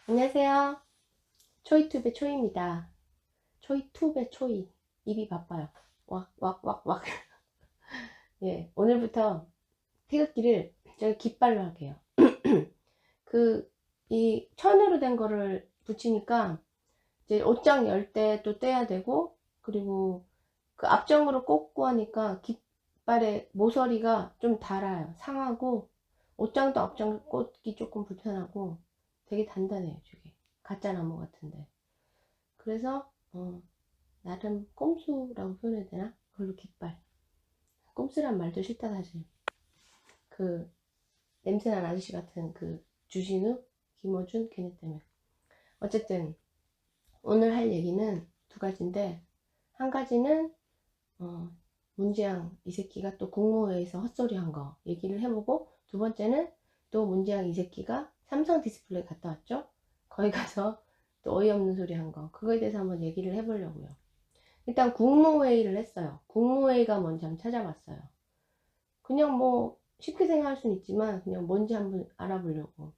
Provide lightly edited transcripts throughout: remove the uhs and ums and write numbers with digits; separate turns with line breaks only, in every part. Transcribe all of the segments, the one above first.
안녕하세요. 초이투베 초이입니다. 초이투베 초이. 입이 바빠요. 왁왁왁왁. 예, 오늘부터 태극기를 제가 깃발로 할게요. 이 천으로 된 거를 붙이니까 이제 옷장 열 때 또 떼야 되고, 그리고 그 앞정으로 꽂고 하니까 깃발의 모서리가 좀 닳아요. 상하고, 옷장도 앞장 꽂기 조금 불편하고 되게 단단해요, 저게. 가짜 나무 같은데. 그래서 나름 꼼수라고 표현해야 되나? 그걸로 깃발. 꼼수란 말도 싫다 사실. 그 냄새난 아저씨 같은 그 주진우, 김어준 걔네 때문에. 어쨌든 오늘 할 얘기는 두 가지인데, 한 가지는 문재양 이 새끼가 또 국무회의에서 헛소리 한 거 얘기를 해보고, 두 번째는 또 문재양 이 새끼가 삼성 디스플레이 갔다 왔죠. 거기 가서 또 어이없는 소리 한 거, 그거에 대해서 한번 얘기를 해보려고요. 일단 국무회의를 했어요. 국무회의가 뭔지 한번 찾아봤어요. 그냥 뭐 쉽게 생각할 수는 있지만 그냥 뭔지 한번 알아보려고.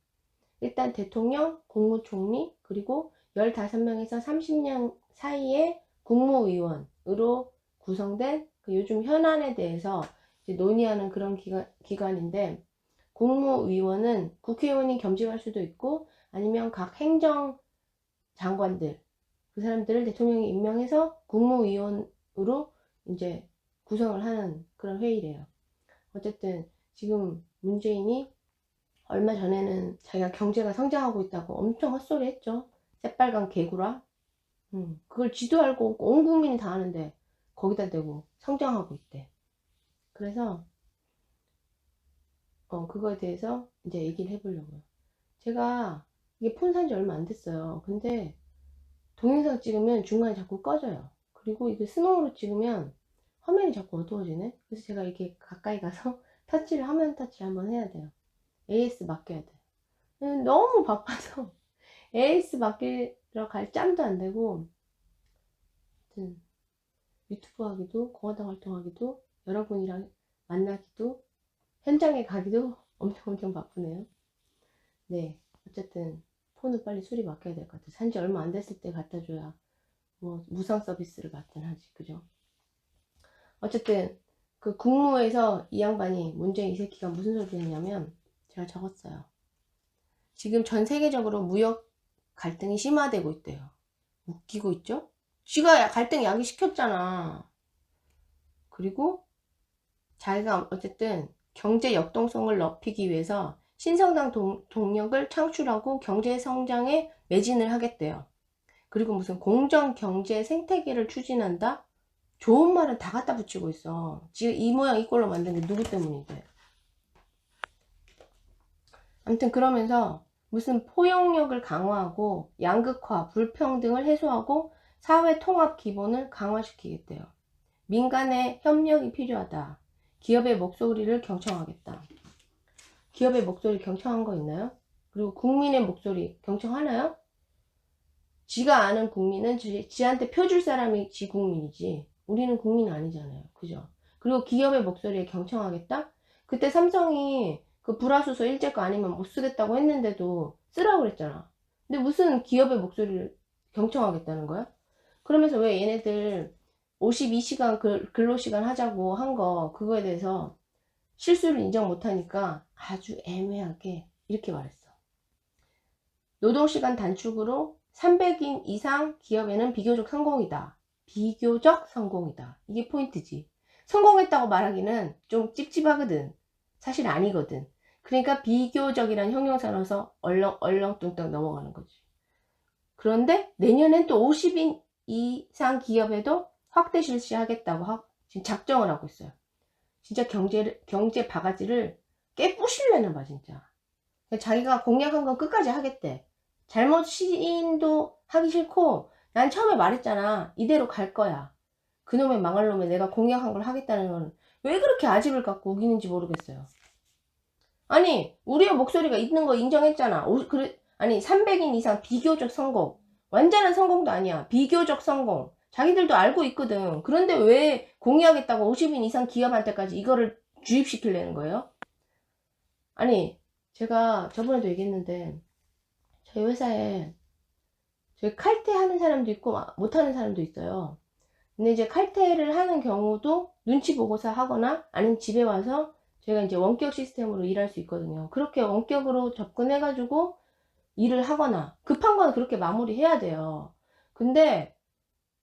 일단 대통령, 국무총리, 그리고 15명에서 30명 사이의 국무위원으로 구성된 그 요즘 현안에 대해서 이제 논의하는 그런 기관인데, 국무위원은 국회의원이 겸직할 수도 있고 아니면 각 행정장관들, 그 사람들을 대통령이 임명해서 국무위원으로 이제 구성을 하는 그런 회의래요. 어쨌든 지금 문재인이 얼마 전에는 자기가 경제가 성장하고 있다고 엄청 헛소리 했죠. 새빨간 개구라. 그걸 지도 알고 온 국민이 다 아는데 거기다 대고 성장하고 있대. 그래서 그거에 대해서 이제 얘기를 해보려고요. 제가 이게 폰 산 지 얼마 안 됐어요. 근데 동영상 찍으면 중간에 자꾸 꺼져요. 그리고 이게 스노우로 찍으면 화면이 자꾸 어두워지네. 그래서 제가 이렇게 가까이 가서 터치를, 화면 터치를 한번 해야 돼요. AS 맡겨야 돼. 너무 바빠서 AS 맡기러 갈 짬도 안 되고, 유튜브 하기도, 공화당 활동하기도, 여러분이랑 만나기도, 현장에 가기도 엄청 바쁘네요. 네, 어쨌든 폰을 빨리 수리 맡겨야 될 것 같아요. 산지 얼마 안 됐을 때 갖다 줘야 뭐 무상 서비스를 받든 하지, 그죠? 어쨌든 그 국무에서 이 양반이, 문재인 이 새끼가 무슨 소리를 했냐면, 제가 적었어요. 지금 전 세계적으로 무역 갈등이 심화되고 있대요. 웃기고 있죠? 쥐가 갈등 야기시켰잖아. 그리고 자기가 어쨌든 경제 역동성을 높이기 위해서 신성장 동력을 창출하고 경제 성장에 매진을 하겠대요. 그리고 무슨 공정 경제 생태계를 추진한다? 좋은 말은 다 갖다 붙이고 있어. 지금 이 모양 이 꼴로 만든 게 누구 때문인데. 아무튼 그러면서 무슨 포용력을 강화하고 양극화, 불평등을 해소하고 사회 통합 기본을 강화시키겠대요. 민간의 협력이 필요하다. 기업의 목소리를 경청하겠다. 기업의 목소리 경청한 거 있나요? 그리고 국민의 목소리 경청하나요? 지가 아는 국민은 지한테 펴줄 사람이 지 국민이지, 우리는 국민 아니잖아요. 그죠? 그리고 기업의 목소리에 경청하겠다? 그때 삼성이 그 불화수소 일제가 아니면 못 쓰겠다고 했는데도 쓰라고 그랬잖아. 근데 무슨 기업의 목소리를 경청하겠다는 거야? 그러면서 왜 얘네들 52시간 근로시간 하자고 한 거, 그거에 대해서 실수를 인정 못하니까 아주 애매하게 이렇게 말했어. 노동시간 단축으로 300인 이상 기업에는 비교적 성공이다. 비교적 성공이다. 이게 포인트지. 성공했다고 말하기는 좀 찝찝하거든. 사실 아니거든. 그러니까 비교적이란 형용사 넣어서 얼렁뚱땅 넘어가는 거지. 그런데 내년엔 또 50인 이상 기업에도 확대 실시하겠다고 지금 작정을 하고 있어요. 진짜 경제 바가지를 깨부실려나 봐, 진짜. 자기가 공약한 건 끝까지 하겠대. 잘못 시인도 하기 싫고, 난 처음에 말했잖아. 이대로 갈 거야. 그놈의 망할 놈에 내가 공약한 걸 하겠다는 건 왜 그렇게 아집을 갖고 우기는지 모르겠어요. 아니, 우리의 목소리가 있는 거 인정했잖아. 아니, 300인 이상 비교적 성공. 완전한 성공도 아니야. 비교적 성공. 자기들도 알고 있거든. 그런데 왜 공약했다고 50인 이상 기업한테까지 이거를 주입시키려는 거예요? 아니, 제가 저번에도 얘기했는데, 저희 회사에 저희 칼퇴하는 사람도 있고 못하는 사람도 있어요. 근데 이제 칼퇴를 하는 경우도 눈치 보고서 하거나 아니면 집에 와서 저희가 이제 원격 시스템으로 일할 수 있거든요. 그렇게 원격으로 접근해 가지고 일을 하거나 급한 건 그렇게 마무리해야 돼요. 근데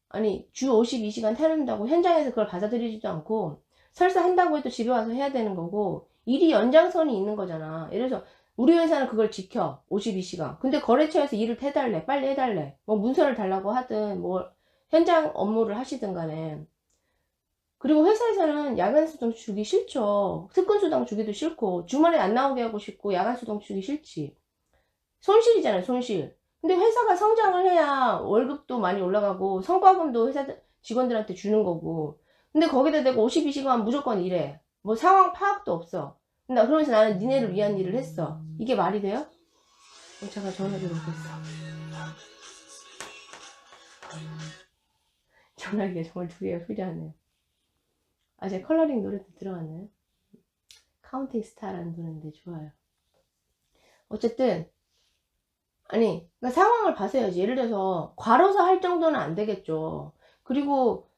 아니 주 52시간 태운다고 현장에서 그걸 받아들이지도 않고 설사 한다고 해도 집에 와서 해야 되는 거고 일이 연장선이 있는 거잖아. 예를 들어서 우리 회사는 그걸 지켜 52시간. 근데 거래처에서 일을 해달래, 빨리 해달래, 뭐 문서를 달라고 하든 뭐 현장 업무를 하시든 간에. 그리고 회사에서는 야간 수당 주기 싫죠. 특근 수당 주기도 싫고 주말에 안 나오게 하고 싶고 야간 수당 주기 싫지. 손실이잖아요, 손실. 근데 회사가 성장을 해야 월급도 많이 올라가고 성과금도 회사 직원들한테 주는 거고. 근데 거기다 대고 52시간 무조건 일해. 뭐 상황 파악도 없어. 나 그러면서 나는 니네를 위한 일을 했어. 이게 말이 돼요? 잠깐 전화기를 오겠어. 전화기가 정말 두 개가 필요하네요. 아, 제 컬러링 노래도 들어왔나요? 카운팅 스타라는 노래인데 좋아요. 어쨌든 아니 그러니까 상황을 봐서야지. 예를 들어서 과로사 할 정도는 안 되겠죠. 그리고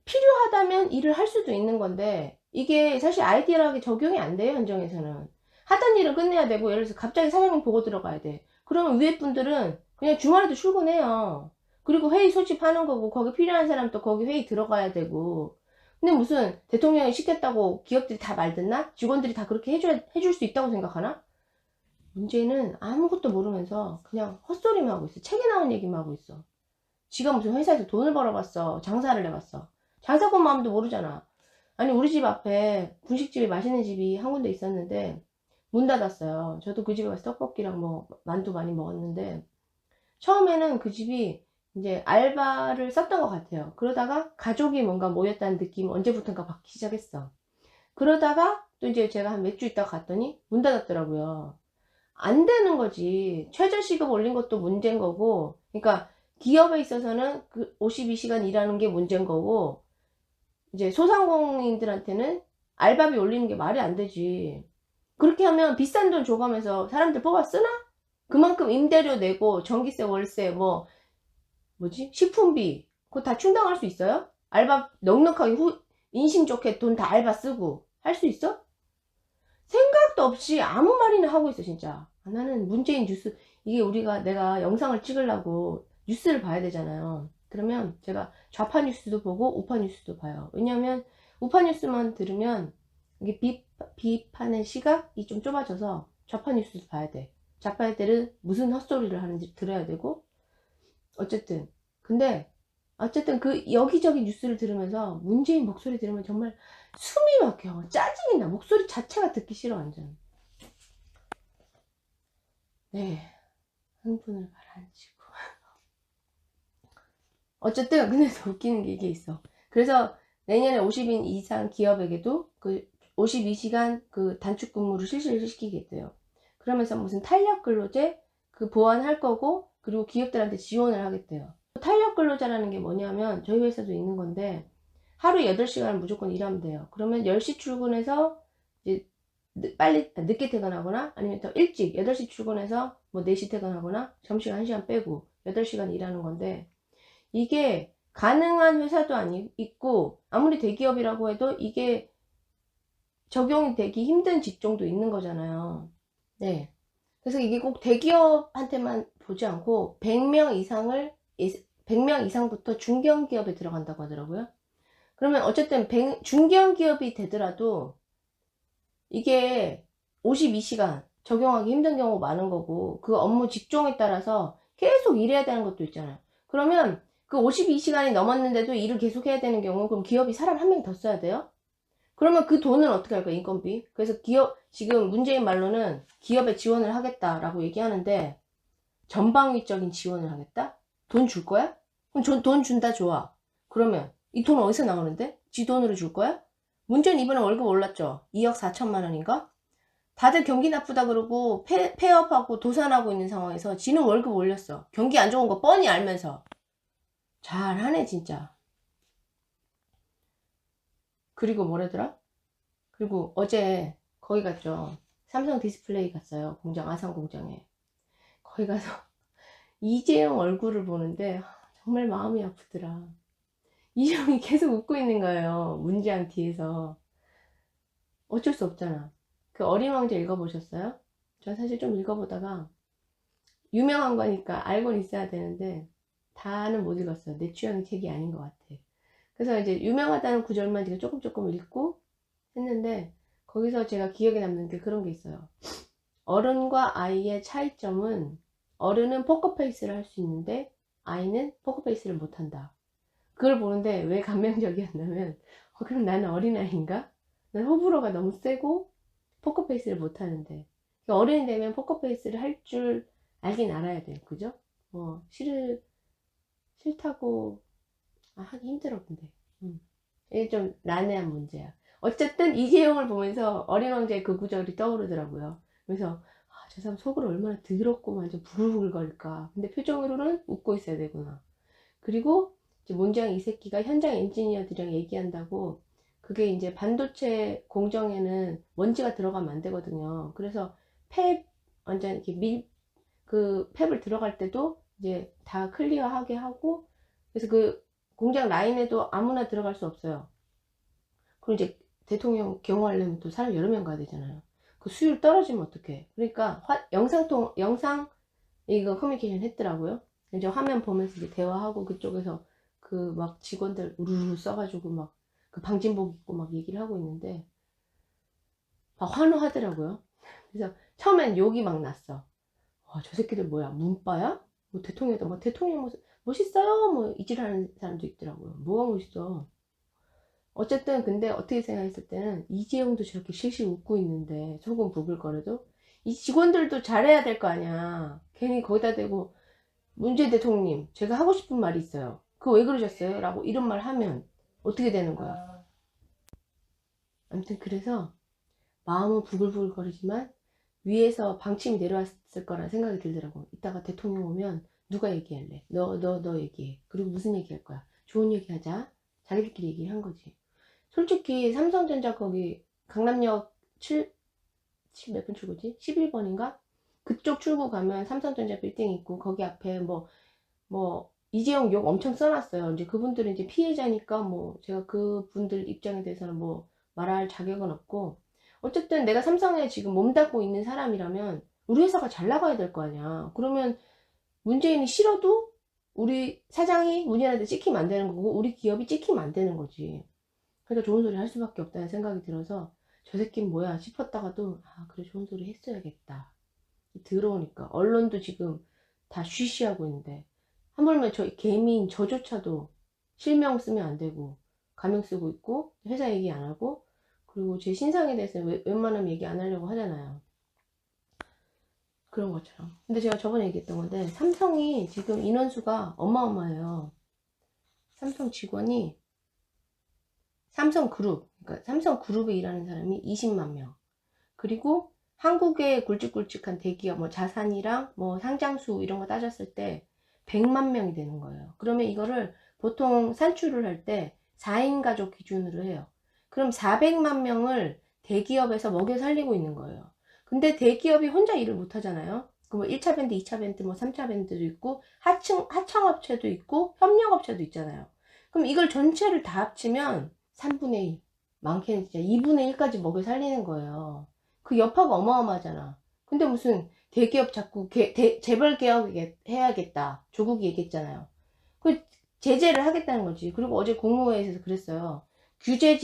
필요하다면 일을 할 수도 있는 건데 이게 사실 아이디어하게 적용이 안 돼요. 현장에서는 하던 일은 끝내야 되고, 예를 들어서 갑자기 사장님 보고 들어가야 돼. 그러면 위에 분들은 그냥 주말에도 출근해요. 그리고 회의 소집하는 거고 거기 필요한 사람 또 거기 회의 들어가야 되고. 근데 무슨 대통령이 시켰다고 기업들이 다 말듣나? 직원들이 다 그렇게 해줄 수 있다고 생각하나? 문제는 아무것도 모르면서 그냥 헛소리만 하고 있어. 책에 나온 얘기만 하고 있어. 지가 무슨 회사에서 돈을 벌어봤어, 장사를 해봤어. 장사꾼 마음도 모르잖아. 아니 우리 집 앞에 분식집이 맛있는 집이 한 군데 있었는데 문 닫았어요. 저도 그 집에 가서 떡볶이랑 뭐 만두 많이 먹었는데 처음에는 그 집이 이제 알바를 썼던 것 같아요. 그러다가 가족이 뭔가 모였다는 느낌 언제부턴가 받기 시작했어. 그러다가 또 이제 제가 한 몇 주 있다가 갔더니 문 닫았더라고요. 안 되는 거지. 최저시급 올린 것도 문제인 거고, 그러니까 기업에 있어서는 그 52시간 일하는 게 문제인 거고, 이제 소상공인들한테는 알바비 올리는 게 말이 안 되지. 그렇게 하면 비싼 돈 줘가면서 사람들 뽑아 쓰나? 그만큼 임대료 내고 전기세, 월세, 뭐 뭐지? 식품비 그거 다 충당할 수 있어요? 알바 넉넉하게 인심 좋게 돈 다 알바 쓰고 할 수 있어? 생각도 없이 아무 말이나 하고 있어 진짜. 나는 문재인 뉴스, 이게 내가 영상을 찍으려고 뉴스를 봐야 되잖아요. 그러면 제가 좌파 뉴스도 보고 우파 뉴스도 봐요. 왜냐면 우파 뉴스만 들으면 이게 비판의 시각이 좀 좁아져서 좌파 뉴스도 봐야 돼. 좌파 애들은 무슨 헛소리를 하는지 들어야 되고. 어쨌든 근데 어쨌든 그 여기저기 뉴스를 들으면서 문재인 목소리 들으면 정말 숨이 막혀. 짜증이 나. 목소리 자체가 듣기 싫어 완전. 네, 흥분을 가라앉히고. 어쨌든 근데 더 웃기는 게 이게 있어. 그래서 내년에 50인 이상 기업에게도 그 52시간 그 단축 근무를 실시를 시키겠대요. 그러면서 무슨 탄력 근로제 그 보완할 거고, 그리고 기업들한테 지원을 하겠대요. 탄력 근로자라는 게 뭐냐면 저희 회사도 있는 건데 하루 8시간을 무조건 일하면 돼요. 그러면 10시 출근해서 이제 빨리 늦게 퇴근하거나 아니면 더 일찍 8시 출근해서 뭐 4시 퇴근하거나 점심 1시간 빼고 8시간 일하는 건데, 이게 가능한 회사도 있고 아무리 대기업이라고 해도 이게 적용이 되기 힘든 직종도 있는 거잖아요. 네. 그래서 이게 꼭 대기업한테만 보지 않고 100명 이상부터 중견기업에 들어간다고 하더라고요. 그러면 어쨌든 중견기업이 되더라도 이게 52시간 적용하기 힘든 경우 많은 거고, 그 업무 직종에 따라서 계속 일해야 되는 것도 있잖아요. 그러면 그 52시간이 넘었는데도 일을 계속 해야 되는 경우, 그럼 기업이 사람 한 명 더 써야 돼요? 그러면 그 돈은 어떻게 할까, 인건비? 그래서 지금 문재인 말로는 기업에 지원을 하겠다라고 얘기하는데, 전방위적인 지원을 하겠다? 돈 줄 거야? 그럼 돈 준다, 좋아. 그러면 이 돈 어디서 나오는데? 지 돈으로 줄 거야? 문재인 이번에 월급 올랐죠? 2억 4천만 원인가? 다들 경기 나쁘다 그러고 폐업하고 도산하고 있는 상황에서 지는 월급 올렸어. 경기 안 좋은 거 뻔히 알면서. 잘하네 진짜. 그리고 뭐라더라? 그리고 어제 거기 갔죠. 삼성 디스플레이 갔어요. 공장, 아산 공장에. 거기 가서 이재용 얼굴을 보는데 정말 마음이 아프더라. 이재용이 계속 웃고 있는 거예요. 문지양 뒤에서. 어쩔 수 없잖아. 그 어린 왕자 읽어보셨어요? 전 사실 좀 읽어보다가 유명한 거니까 알고는 있어야 되는데 다는 못 읽었어요. 내 취향의 책이 아닌 것 같아. 그래서 이제 유명하다는 구절만 제가 조금 읽고 했는데 거기서 제가 기억에 남는 게 그런 게 있어요. 어른과 아이의 차이점은 어른은 포커페이스를 할 수 있는데 아이는 포커페이스를 못한다. 그걸 보는데 왜 감명적이었냐면 그럼 나는 어린아이인가? 난 호불호가 너무 세고 포커페이스를 못하는데 어른이 되면 포커페이스를 할 줄 알긴 알아야 돼요. 그죠? 뭐 싫다고 하기 힘들어 근데 이게 좀 난해한 문제야. 어쨌든 이재용을 보면서 어린 왕자의 그 구절이 떠오르더라고요. 그래서 저 사람 속으로 얼마나 더럽고 완전 부글부글거릴까. 근데 표정으로는 웃고 있어야 되구나. 그리고 이제 문지양 이 새끼가 현장 엔지니어들이랑 얘기한다고 그게 이제 반도체 공정에는 먼지가 들어가면 안 되거든요. 그래서 팹 완전 이렇게 그 팹을 들어갈 때도 이제 다 클리어하게 하고 그래서 그 공장 라인에도 아무나 들어갈 수 없어요. 그럼 이제 대통령 경호하려면 또 사람 여러 명 가야 되잖아요. 그 수율 떨어지면 어떡해. 그러니까 영상 이거 커뮤니케이션 했더라고요. 이제 화면 보면서 이제 대화하고 그쪽에서 그 막 직원들 우르르 써가지고 막 그 방진복 입고 막 얘기를 하고 있는데 막 환호하더라고요. 그래서 처음엔 욕이 막 났어. 저 새끼들 뭐야 문빠야? 뭐 대통령도 뭐 대통령 멋있어요? 뭐 이질하는 사람도 있더라고요. 뭐가 멋있어? 어쨌든 근데 어떻게 생각했을 때는 이재용도 저렇게 실실 웃고 있는데 속은 부글거려도 이 직원들도 잘해야 될 거 아니야. 괜히 거기다 대고 문재인 대통령님 제가 하고 싶은 말이 있어요. 그거 왜 그러셨어요? 라고 이런 말 하면 어떻게 되는 거야? 아무튼 그래서 마음은 부글부글거리지만 위에서 방침이 내려왔을 거란 생각이 들더라고. 이따가 대통령 오면 누가 얘기할래? 너 얘기해. 그리고 무슨 얘기할 거야? 좋은 얘기 하자. 자기들끼리 얘기한 거지. 솔직히 삼성전자 거기 강남역 몇 번 출구지? 11번인가? 그쪽 출구 가면 삼성전자 빌딩 있고 거기 앞에 뭐 이재용 욕 엄청 써놨어요. 이제 그분들은 이제 피해자니까 뭐 제가 그분들 입장에 대해서는 뭐 말할 자격은 없고 어쨌든 내가 삼성에 지금 몸담고 있는 사람이라면 우리 회사가 잘 나가야 될 거 아니야. 그러면 문재인이 싫어도 우리 사장이 문재인한테 찍히면 안 되는 거고 우리 기업이 찍히면 안 되는 거지. 그러니까 좋은 소리 할 수밖에 없다는 생각이 들어서 저 새끼는 뭐야 싶었다가도 그래 좋은 소리 했어야겠다. 들어오니까 언론도 지금 다 쉬쉬하고 있는데 하물며 저 개미인 저조차도 실명 쓰면 안 되고 가명 쓰고 있고 회사 얘기 안 하고 그리고 제 신상에 대해서 웬만하면 얘기 안 하려고 하잖아요. 그런 것처럼. 근데 제가 저번에 얘기했던 건데 삼성이 지금 인원수가 어마어마해요. 삼성 직원이 삼성그룹, 그러니까 삼성그룹에 일하는 사람이 20만 명. 그리고 한국의 굵직굵직한 대기업, 뭐 자산이랑 뭐 상장수 이런 거 따졌을 때 100만 명이 되는 거예요. 그러면 이거를 보통 산출을 할 때 4인 가족 기준으로 해요. 그럼 400만 명을 대기업에서 먹여 살리고 있는 거예요. 근데 대기업이 혼자 일을 못 하잖아요. 그 뭐 1차 밴드, 2차 밴드, 뭐 3차 밴드도 있고 하청업체도 있고 협력업체도 있잖아요. 그럼 이걸 전체를 다 합치면 3분의 1, 많게는 진짜 2분의 1까지 먹여 살리는 거예요. 그 여파가 어마어마하잖아. 근데 무슨 대기업 자꾸 재벌 개혁 해야겠다. 조국이 얘기했잖아요. 그 제재를 하겠다는 거지. 그리고 어제 국무회의에서 그랬어요. 규제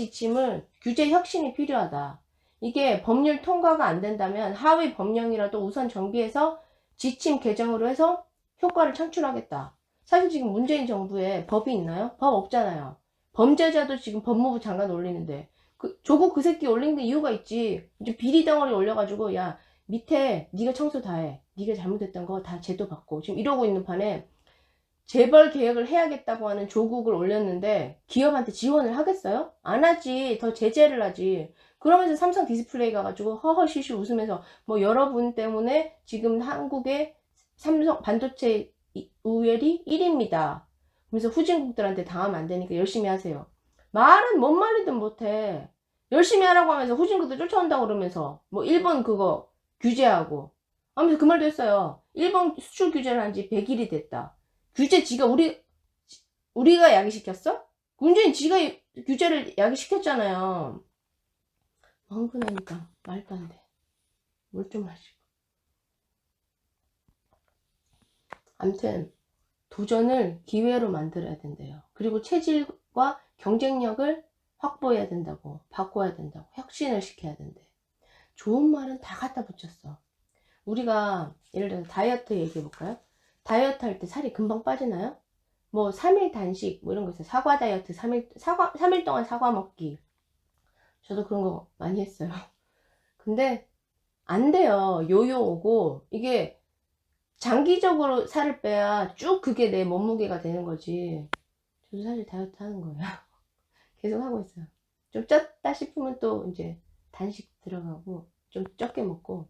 혁신이 필요하다. 이게 법률 통과가 안 된다면 하위 법령이라도 우선 정비해서 지침 개정으로 해서 효과를 창출하겠다. 사실 지금 문재인 정부에 법이 있나요? 법 없잖아요. 범죄자도 지금 법무부 장관 올리는데 조국 그 새끼 올린 게 이유가 있지. 이제 비리 덩어리 올려가지고 야 밑에 네가 청소 다 해. 네가 잘못했던 거 다 제도 받고 지금 이러고 있는 판에 재벌 개혁을 해야겠다고 하는 조국을 올렸는데 기업한테 지원을 하겠어요? 안 하지. 더 제재를 하지. 그러면서 삼성 디스플레이 가가지고 허허시시 웃으면서 뭐 여러분 때문에 지금 한국의 삼성 반도체 우열이 1위입니다. 그래서 후진국들한테 당하면 안 되니까 열심히 하세요. 말은 뭔 말이든 못해. 열심히 하라고 하면서 후진국들 쫓아온다고 그러면서 뭐 일본 그거 규제하고 하면서 그 말도 했어요. 일본 수출 규제를 한 지 100일이 됐다. 규제 지가 우리가 야기시켰어? 문재인 지가 규제를 야기시켰잖아요. 흥분하니까 말도 안 돼. 물 좀 마시고. 암튼 도전을 기회로 만들어야 된대요. 그리고 체질과 경쟁력을 확보해야 된다고, 바꿔야 된다고, 혁신을 시켜야 된대. 좋은 말은 다 갖다 붙였어. 우리가 예를 들어서 다이어트 얘기해 볼까요? 다이어트 할 때 살이 금방 빠지나요? 뭐 3일 단식 뭐 이런 거 있어요. 사과 다이어트 3일 동안 사과 먹기. 저도 그런 거 많이 했어요. 근데 안 돼요. 요요 오고 이게 장기적으로 살을 빼야 쭉 그게 내 몸무게가 되는 거지. 저도 사실 다이어트 하는 거예요. 계속 하고 있어요. 좀 쪘다 싶으면 또 이제 단식 들어가고 좀 적게 먹고.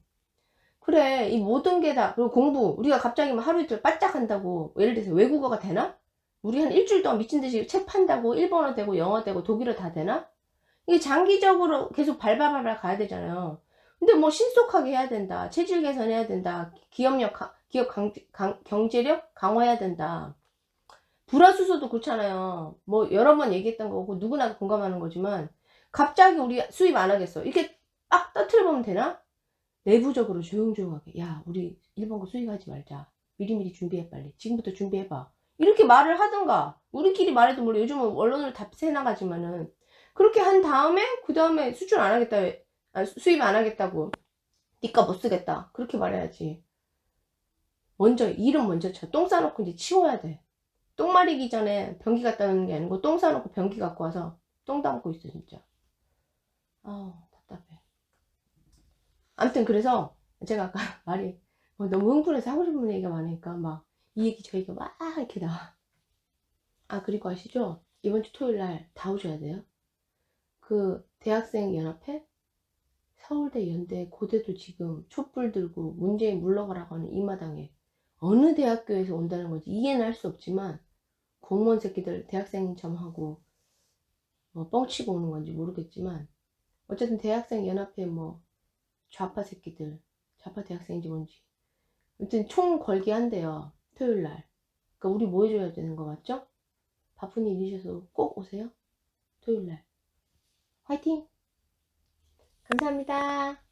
그래, 이 모든 게 다. 그리고 공부 우리가 갑자기 막 하루 이틀 바짝 한다고 예를 들어서 외국어가 되나? 우리 한 일주일 동안 미친 듯이 책 판다고 일본어 되고 영어 되고 독일어 다 되나? 이게 장기적으로 계속 발발발 가야 되잖아요. 근데 뭐 신속하게 해야 된다. 체질 개선해야 된다. 경제력 강화해야 된다. 불화수소도 그렇잖아요. 뭐 여러 번 얘기했던 거고 누구나 공감하는 거지만 갑자기 우리 수입 안 하겠어. 이렇게 빡 터트려 보면 되나? 내부적으로 조용조용하게 야 우리 일본 거 수입하지 말자. 미리미리 준비해 빨리. 지금부터 준비해봐. 이렇게 말을 하든가 우리끼리 말해도 몰라. 요즘은 언론으로 다 새나가지만은 그렇게 한 다음에 그 다음에 수출 안 하겠다. 수입 안 하겠다고. 니가 못 쓰겠다. 그렇게 말해야지. 먼저 일은 먼저 쳐. 똥 싸놓고 이제 치워야 돼. 똥 마리기 전에 변기 갖다 놓는 게 아니고 똥 싸놓고 변기 갖고 와서 똥 담고 있어 진짜. 아우 답답해. 아무튼 그래서 제가 아까 말이 너무 흥분해서 하고 싶은 얘기가 많으니까 막 이 얘기 저 얘기 막 이렇게 나와. 아 그리고 아시죠? 이번 주 토요일 날 다 오셔야 돼요. 그 대학생 연합회 서울대 연대 고대도 지금 촛불 들고 문재인 물러가라고 하는 이 마당에 어느 대학교에서 온다는 건지 이해는 할 수 없지만 공무원 새끼들 대학생처럼 하고 뭐 뻥치고 오는 건지 모르겠지만 어쨌든 대학생 연합회 뭐 좌파 새끼들 좌파 대학생인지 뭔지 아무튼 총 걸기 한대요 토요일날. 그러니까 우리 뭐 해줘야 되는 거 맞죠? 바쁜 일 있으셔서 꼭 오세요 토요일날. 화이팅! 감사합니다.